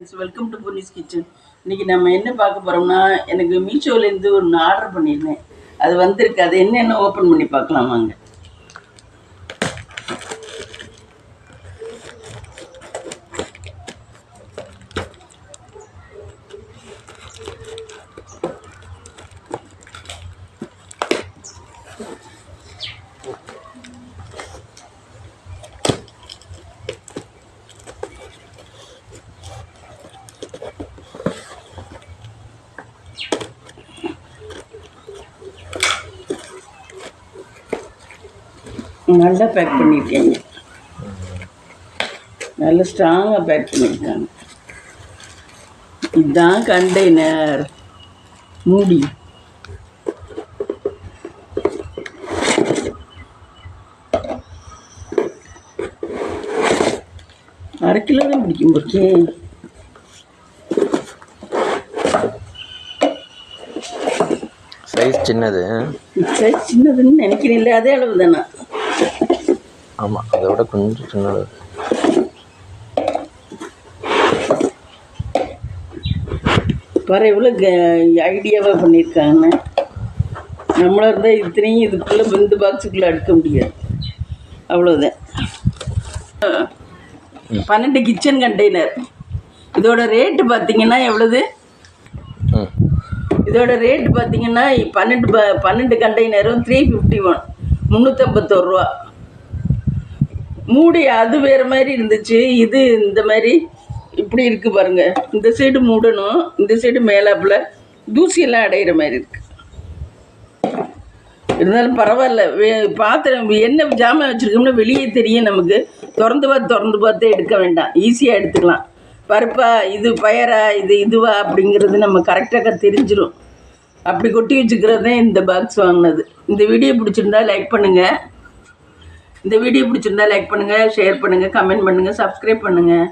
Welcome to Ponnis kitchen. இன்னைக்கு நம்ம என்ன பார்க்க போறோம்னா, எனக்கு மீஷோலேருந்து ஒன்று ஆர்டர் பண்ணியிருந்தேன். அது வந்திருக்கு. அது என்னென்ன ஓப்பன் பண்ணி பார்க்கலாம் வாங்க. நல்லா பேக் பண்ணியிருக்கேங்க. நல்லா ஸ்ட்ராங்காக பேக் பண்ணியிருக்காங்க. இதுதான் கண்டெய்னர் மூடி. அரை கிலோ தான் பிடிக்கும் போக்கே. சைஸ் சின்னது. சைஸ் சின்னதுன்னு நினைக்கிறேன். இல்லை, அதே அளவு தானே? ஆமாம், அதை விட கொஞ்சம் சின்னது. பாரு எவ்வளோ ஐடியாவாக பண்ணியிருக்காங்கன்னு. நம்மளாக இருந்தால் இத்தனையும் இதுக்குள்ளே இந்த பாக்ஸுக்குள்ளே அடுக்க முடியாது. அவ்வளோதான். 12 கிச்சன் கண்டெய்னர். இதோட ரேட்டு பார்த்தீங்கன்னா எவ்வளவு? இதோட ரேட்டு பார்த்தீங்கன்னா 12 கண்டெய்னரும் 351, 351 ரூபா. மூடி அது வேறு மாதிரி இருந்துச்சு. இது இந்த மாதிரி இப்படி இருக்குது பாருங்கள். இந்த சைடு மூடணும், இந்த சைடு மேலாப்பில் தூசியெல்லாம் அடையிற மாதிரி இருக்குது. இருந்தாலும் பரவாயில்ல. பாத்திரம் என்ன ஜாமான் வச்சுருக்கோம்னா வெளியே தெரியும் நமக்கு. திறந்து பார்த்து எடுக்க வேண்டாம், ஈஸியாக எடுத்துக்கலாம். பருப்பா, இது பயரா, இது இதுவா அப்படிங்கிறது நம்ம கரெக்டாக தெரிஞ்சிடும். அப்படி கொட்டி வச்சுக்கிறது தான் இந்த பாக்ஸ் வாங்கினது. இந்த வீடியோ பிடிச்சிருந்தா லைக் பண்ணுங்கள். ஷேர் பண்ணுங்கள், கமெண்ட் பண்ணுங்கள், சப்ஸ்கிரைப் பண்ணுங்கள்.